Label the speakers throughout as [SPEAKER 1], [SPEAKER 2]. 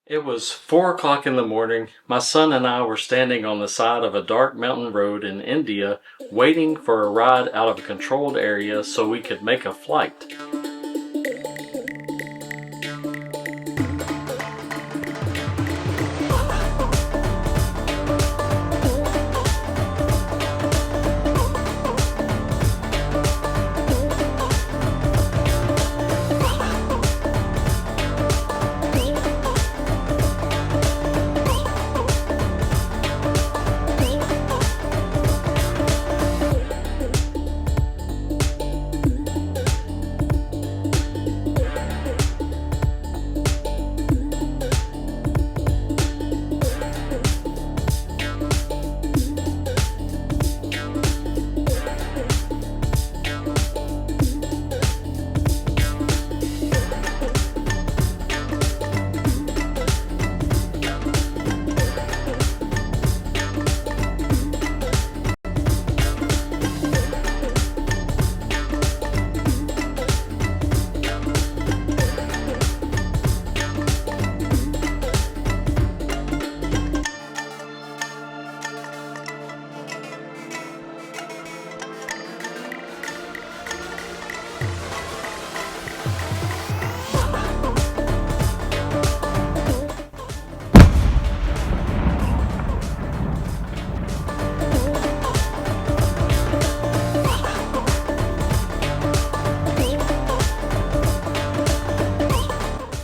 [SPEAKER 1] It was 4 o'clock in the morning. My son and I were standing on the side of a dark mountain road in India, waiting for a ride out of a controlled area so we could make a flight.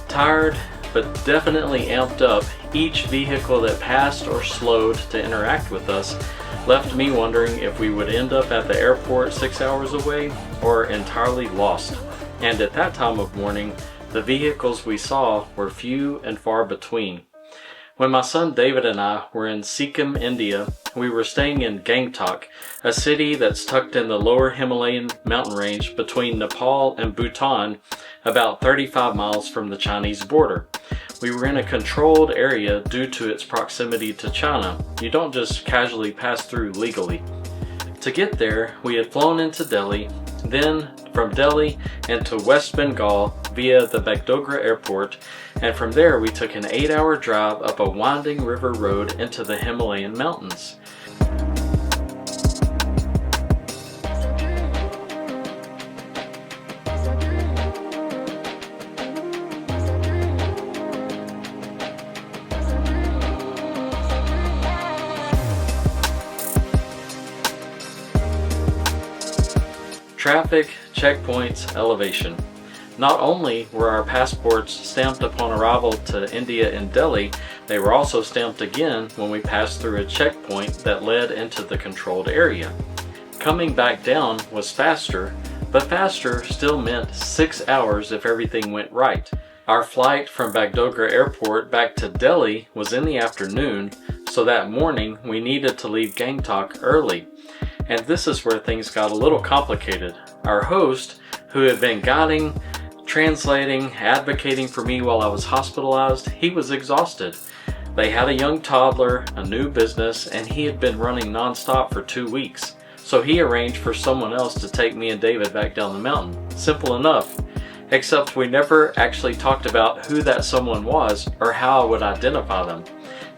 [SPEAKER 1] Tired, but definitely amped up, each vehicle that passed or slowed to interact with us left me wondering if we would end up at the airport 6 hours away or entirely lost. And at that time of morning, the vehicles we saw were few and far between. When my son David and I were in Sikkim, India, we were staying in Gangtok, a city that's tucked in the lower Himalayan mountain range between Nepal and Bhutan, about 35 miles from the Chinese border. We were in a controlled area due to its proximity to China. You don't just casually pass through legally. To get there, we had flown into Delhi, then from Delhi into West Bengal via the Bagdogra airport, and from there we took an 8-hour drive up a winding river road into the Himalayan mountains. Traffic, checkpoints, elevation. Not only were our passports stamped upon arrival to India in Delhi, they were also stamped again when we passed through a checkpoint that led into the controlled area. Coming back down was faster, but faster still meant 6 hours if everything went right. Our flight from Bagdogra Airport back to Delhi was in the afternoon, so that morning we needed to leave Gangtok early. And this is where things got a little complicated. Our host, who had been guiding, translating, advocating for me while I was hospitalized, he was exhausted. They had a young toddler, a new business, and he had been running nonstop for 2 weeks. So he arranged for someone else to take me and David back down the mountain. Simple enough. Except we never actually talked about who that someone was or how I would identify them.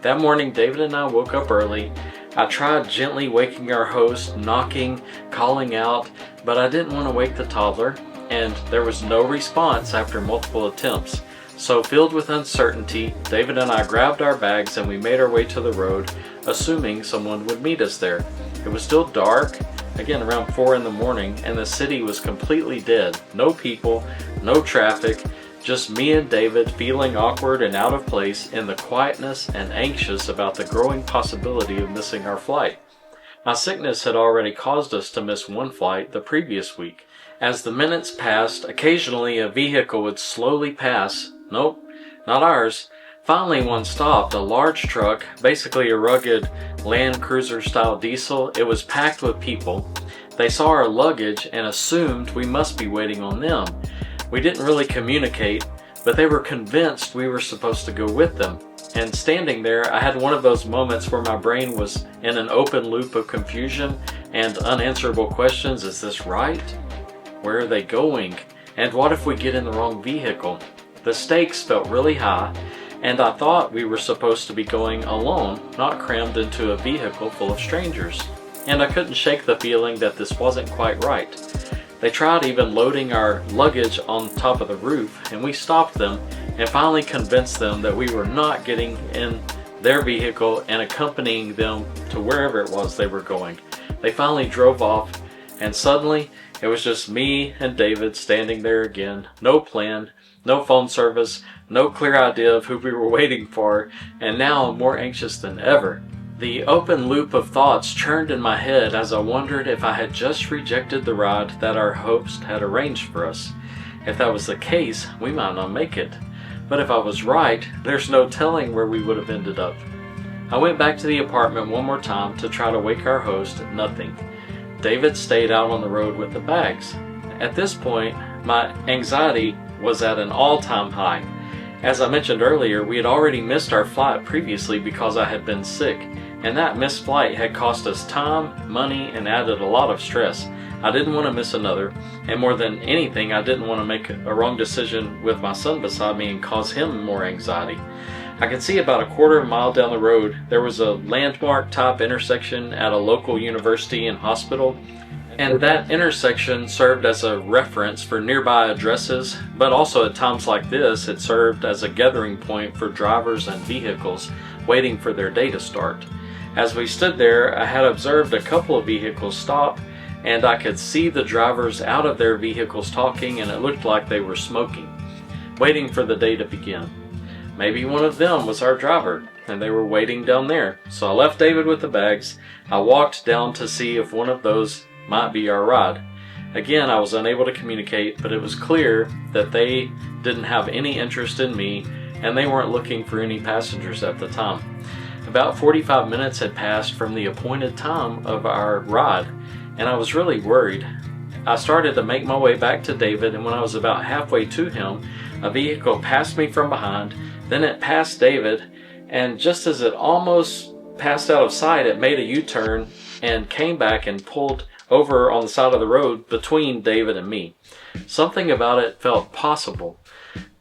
[SPEAKER 1] That morning, David and I woke up early. I tried gently waking our host, knocking, calling out, but I didn't want to wake the toddler, and there was no response after multiple attempts. So filled with uncertainty, David and I grabbed our bags and we made our way to the road, assuming someone would meet us there. It was still dark, again around 4 in the morning, and the city was completely dead. No people, no traffic, just me and David feeling awkward and out of place in the quietness and anxious about the growing possibility of missing our flight. My sickness had already caused us to miss one flight the previous week. As the minutes passed, occasionally a vehicle would slowly pass. Nope, not ours. Finally one stopped, a large truck, basically a rugged Land Cruiser style diesel. It was packed with people. They saw our luggage and assumed we must be waiting on them. We didn't really communicate, but they were convinced we were supposed to go with them. And standing there, I had one of those moments where my brain was in an open loop of confusion and unanswerable questions. Is this right? Where are they going? And what if we get in the wrong vehicle? The stakes felt really high, and I thought we were supposed to be going alone, not crammed into a vehicle full of strangers. And I couldn't shake the feeling that this wasn't quite right. They tried even loading our luggage on top of the roof, and we stopped them and finally convinced them that we were not getting in their vehicle and accompanying them to wherever it was they were going. They finally drove off, and suddenly it was just me and David standing there again. No plan, no phone service, no clear idea of who we were waiting for, and now more anxious than ever. The open loop of thoughts churned in my head as I wondered if I had just rejected the ride that our host had arranged for us. If that was the case, we might not make it. But if I was right, there's no telling where we would have ended up. I went back to the apartment one more time to try to wake our host. Nothing. David stayed out on the road with the bags. At this point, my anxiety was at an all-time high. As I mentioned earlier, we had already missed our flight previously because I had been sick, and that missed flight had cost us time, money, and added a lot of stress. I didn't want to miss another, and more than anything, I didn't want to make a wrong decision with my son beside me and cause him more anxiety. I could see about a quarter of a mile down the road, there was a landmark type intersection at a local university and hospital, and that intersection served as a reference for nearby addresses, but also at times like this, it served as a gathering point for drivers and vehicles waiting for their day to start. As we stood there, I had observed a couple of vehicles stop, and I could see the drivers out of their vehicles talking, and it looked like they were smoking, waiting for the day to begin. Maybe one of them was our driver, and they were waiting down there. So I left David with the bags. I walked down to see if one of those might be our ride. Again, I was unable to communicate, but it was clear that they didn't have any interest in me, and they weren't looking for any passengers at the time. About 45 minutes had passed from the appointed time of our ride, and I was really worried. I started to make my way back to David, and when I was about halfway to him, a vehicle passed me from behind, then it passed David, and just as it almost passed out of sight, it made a U-turn and came back and pulled over on the side of the road between David and me. Something about it felt possible.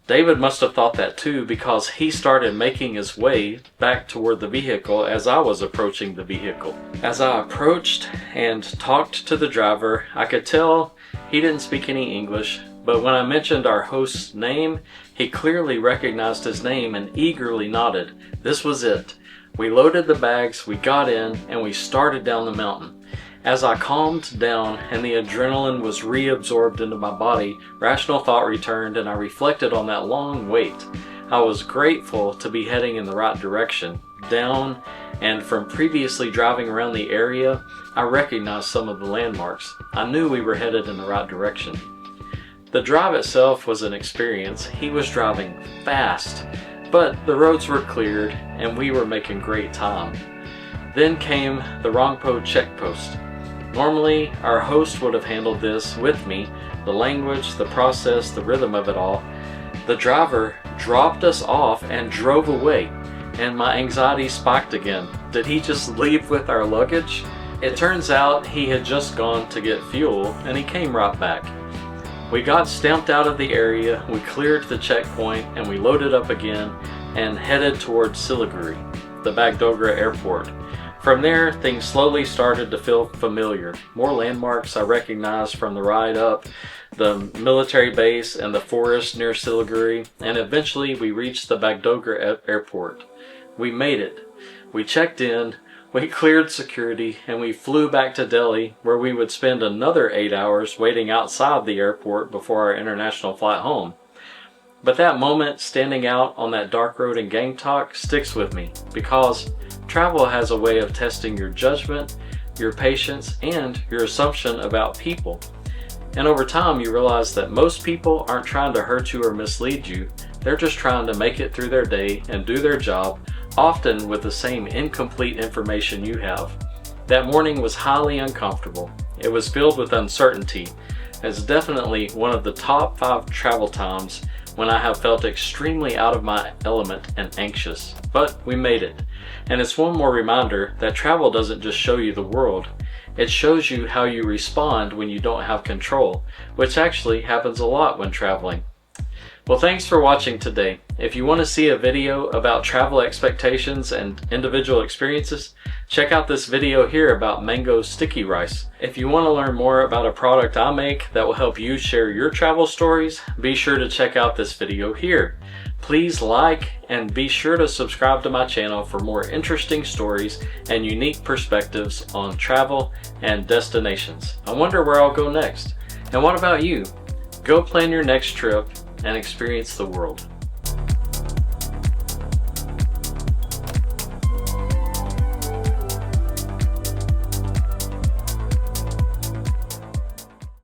[SPEAKER 1] David must have thought that too, because he started making his way back toward the vehicle as I was approaching the vehicle. As I approached and talked to the driver, I could tell he didn't speak any English, but when I mentioned our host's name, he clearly recognized his name and eagerly nodded. This was it. We loaded the bags, we got in, and we started down the mountain. As I calmed down and the adrenaline was reabsorbed into my body, rational thought returned, and I reflected on that long wait. I was grateful to be heading in the right direction, down, and from previously driving around the area, I recognized some of the landmarks. I knew we were headed in the right direction. The drive itself was an experience. He was driving fast, but the roads were cleared and we were making great time. Then came the Rangpo checkpost. Normally, our host would have handled this with me, the language, the process, the rhythm of it all. The driver dropped us off and drove away, and my anxiety spiked again. Did he just leave with our luggage? It turns out he had just gone to get fuel, and he came right back. We got stamped out of the area, we cleared the checkpoint, and we loaded up again and headed towards Siliguri, the Bagdogra airport. From there, things slowly started to feel familiar. More landmarks I recognized from the ride up, the military base and the forest near Siliguri, and eventually we reached the Bagdogra airport. We made it. We checked in, we cleared security, and we flew back to Delhi, where we would spend another 8 hours waiting outside the airport before our international flight home. But that moment standing out on that dark road in Gangtok sticks with me, because travel has a way of testing your judgment, your patience, and your assumption about people. And over time you realize that most people aren't trying to hurt you or mislead you. They're just trying to make it through their day and do their job, often with the same incomplete information you have. That morning was highly uncomfortable. It was filled with uncertainty. It's definitely one of the top 5 travel times when I have felt extremely out of my element and anxious. But we made it. And it's one more reminder that travel doesn't just show you the world. It shows you how you respond when you don't have control, which actually happens a lot when traveling. Well, thanks for watching today. If you want to see a video about travel expectations and individual experiences, check out this video here about mango sticky rice. If you want to learn more about a product I make that will help you share your travel stories, be sure to check out this video here. Please like and be sure to subscribe to my channel for more interesting stories and unique perspectives on travel and destinations. I wonder where I'll go next. And what about you? Go plan your next trip and experience the world.